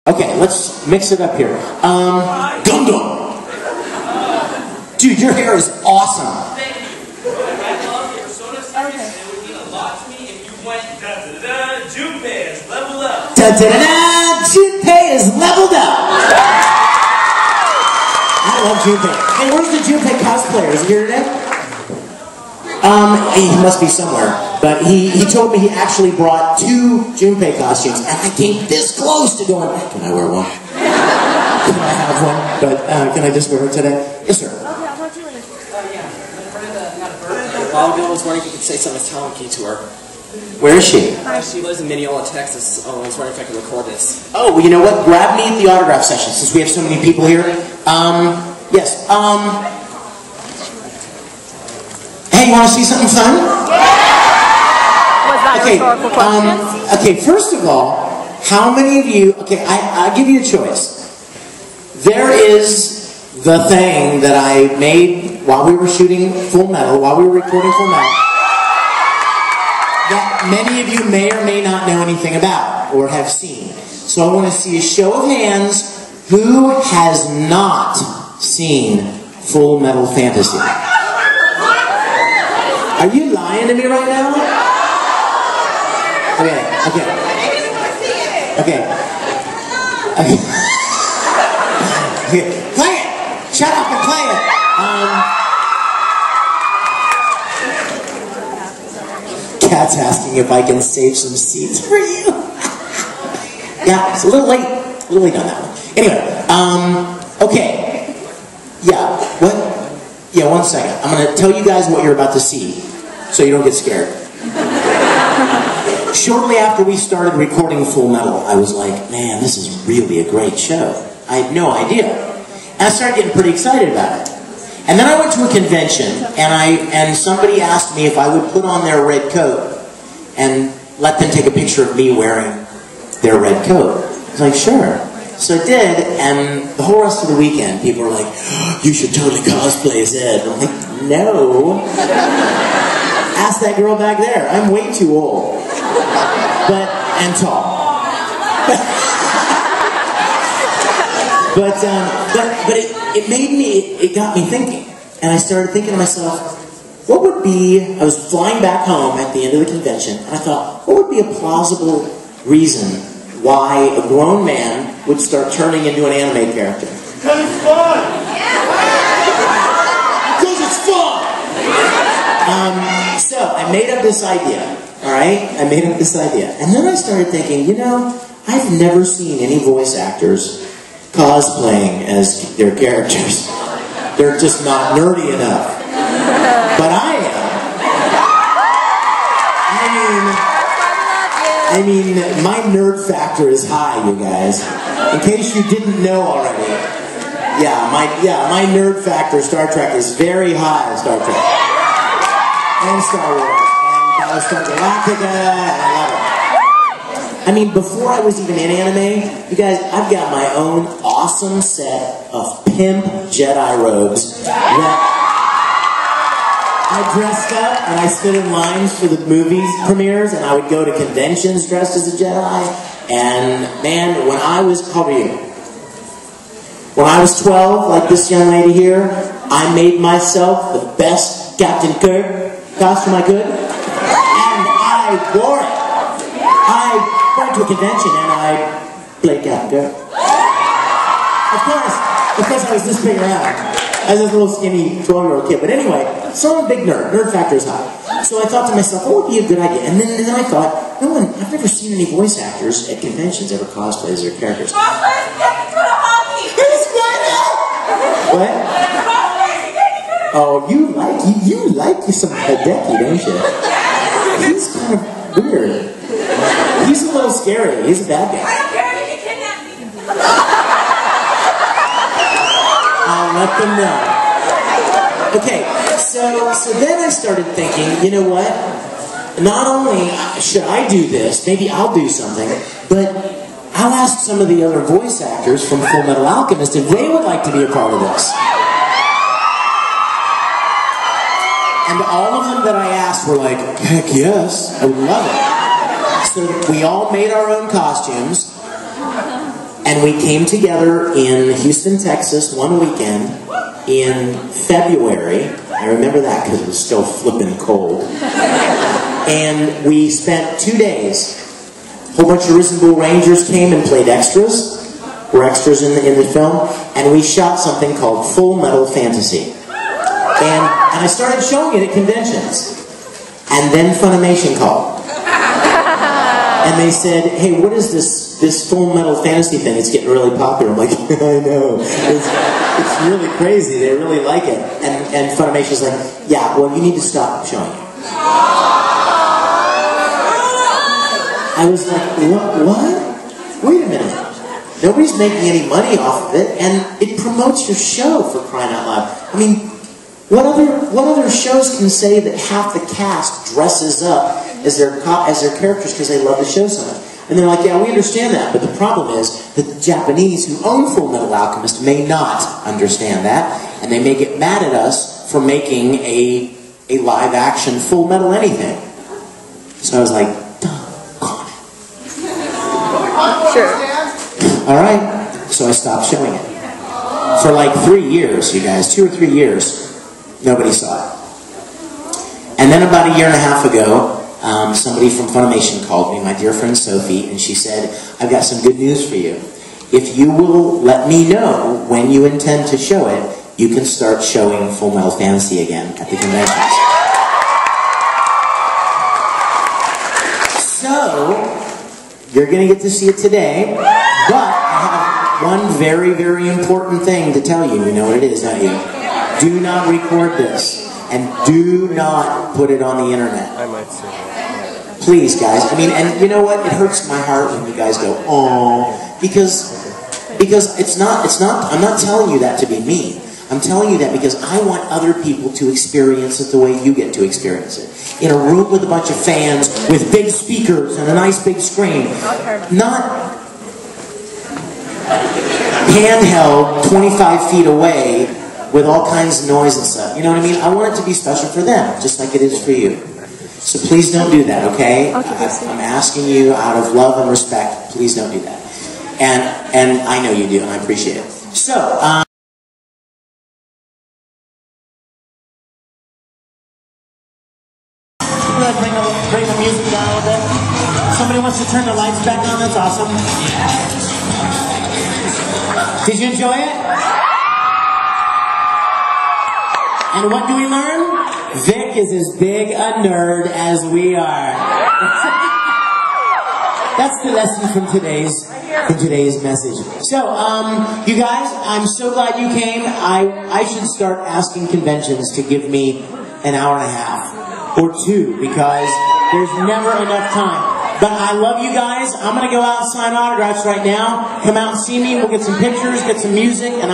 Okay, let's mix it up here. Gum Gum. Dude, your hair is awesome. I love your persona series, and it would mean a lot to me if you went da-da-da-da, Junpei is leveled up. Da-da-da-da, Junpei is leveled up. I love Junpei. Hey, where's the Junpei cosplayer? Is he here today? He must be somewhere. But he told me he actually brought 2 Junpei costumes, and I came this close to going, can I wear one? Can I have one? But can I just wear it today? Yes, sir. Okay, I'll talk to you later. yeah. A while ago, I was wondering if you could say something talent key to her. Where is she? She lives in Mineola, Texas. Oh, I was wondering if I could record this. Oh, well, you know what? Grab me at the autograph session, since we have so many people here. Yes, hey, you want to see something fun? Okay, okay, first of all, how many of you, okay, I'll give you a choice. There is the thing that I made while we were shooting Full Metal, while we were recording Full Metal, that many of you may or may not know anything about or have seen. So I want to see a show of hands who has not seen Full Metal Fantasy. Are you lying to me right now? Okay. Play it! Shut up and play it! Kat's asking if I can save some seats for you. Yeah, it's a little late on that one. Anyway, okay. Yeah, what? Yeah, 1 second. I'm going to tell you guys what you're about to see, so you don't get scared. Shortly after we started recording Full Metal, I was like, man, this is really a great show. I had no idea. And I started getting pretty excited about it. And then I went to a convention, and somebody asked me if I would put on their red coat and let them take a picture of me wearing their red coat. I was like, sure. So I did, and the whole rest of the weekend, people were like, oh, you should totally cosplay as Ed. I'm like, no. Ask that girl back there. I'm way too old. And tall. but it got me thinking. And I started thinking to myself, what would be, I was flying back home at the end of the convention, and I thought, what would be a plausible reason why a grown man would start turning into an anime character? Because it's fun! Because it's fun! So I made up this idea. Alright? I made up this idea. And then I started thinking, you know, I've never seen any voice actors cosplaying as their characters. They're just not nerdy enough. But I am. I mean, my nerd factor is high, you guys. In case you didn't know already. My nerd factor, Star Trek, is very high in Star Trek. And Star Wars. Star Galactica, I love it. I mean, before I was even in anime, you guys, I've got my own awesome set of pimp Jedi robes that I dressed up and I stood in lines for the movies premieres, and I would go to conventions dressed as a Jedi. And man, when I was, how old are you? When I was 12, like this young lady here, I made myself the best Captain Kirk costume I could. I wore it. I went to a convention and I played Captain Kirk. Of course I was this big around as this little skinny 12-year-old kid. But anyway, so I'm a big nerd. Nerd factor is high. So I thought to myself, what would be a good idea? And then I thought, I've never seen any voice actors at conventions ever cosplay as their characters. What? Oh, you like some Hideki, don't you? He's kind of weird. He's a little scary. He's a bad guy. I don't care if you can kidnap me. I'll let them know. Okay, so then I started thinking, you know what? Not only should I do this, maybe I'll do something, but I'll ask some of the other voice actors from Full Metal Alchemist if they would like to be a part of this. And all of them that I asked were like, heck yes, I would love it. So we all made our own costumes, And we came together in Houston, Texas, one weekend in February. I remember that because it was still flipping cold. And we spent 2 days. A whole bunch of Risen Bull Rangers came and played extras. Were extras in the film. And we shot something called Full Metal Fantasy. And I started showing it at conventions. And then Funimation called. And they said, hey, what is this Full Metal Fantasy thing? It's getting really popular. I'm like, I know. It's really crazy. They really like it. And Funimation's like, yeah, well, you need to stop showing it. I was like, what? Wait a minute. Nobody's making any money off of it, and it promotes your show, for crying out loud. I mean, what other shows can say that half the cast dresses up as their characters because they love the show so much? And they're like, yeah, we understand that, but the problem is that the Japanese who own Full Metal Alchemist may not understand that, and they may get mad at us for making a live-action Full Metal anything. So I was like, doggone it. Sure. All right, so I stopped showing it. For like 3 years, you guys, 2 or 3 years, nobody saw it. And then about a year and a half ago, somebody from Funimation called me, my dear friend Sophie, and she said, I've got some good news for you. If you will let me know when you intend to show it, you can start showing Full Metal Fantasy again at the conventions. So, you're going to get to see it today, but I have one very, very important thing to tell you. You know what it is, don't you? Do not record this, and do not put it on the internet. I might see it. Please, guys. I mean, and you know what? It hurts my heart when you guys go, oh, because it's not, I'm not telling you that to be mean. I'm telling you that because I want other people to experience it the way you get to experience it. In a room with a bunch of fans, with big speakers and a nice big screen. Not handheld 25 feet away with all kinds of noise and stuff. You know what I mean? I want it to be special for them, just like it is for you. So please don't do that, okay? I'm asking you out of love and respect, please don't do that. And I know you do, and I appreciate it. So, bring the music down a little bit. Somebody wants to turn the lights back on, that's awesome. Did you enjoy it? And what do we learn? Vic is as big a nerd as we are. That's the lesson from today's message. So, you guys, I'm so glad you came. I should start asking conventions to give me an hour and a half or 2 because there's never enough time. But I love you guys. I'm going to go out and sign autographs right now. Come out and see me. We'll get some pictures, get some music, and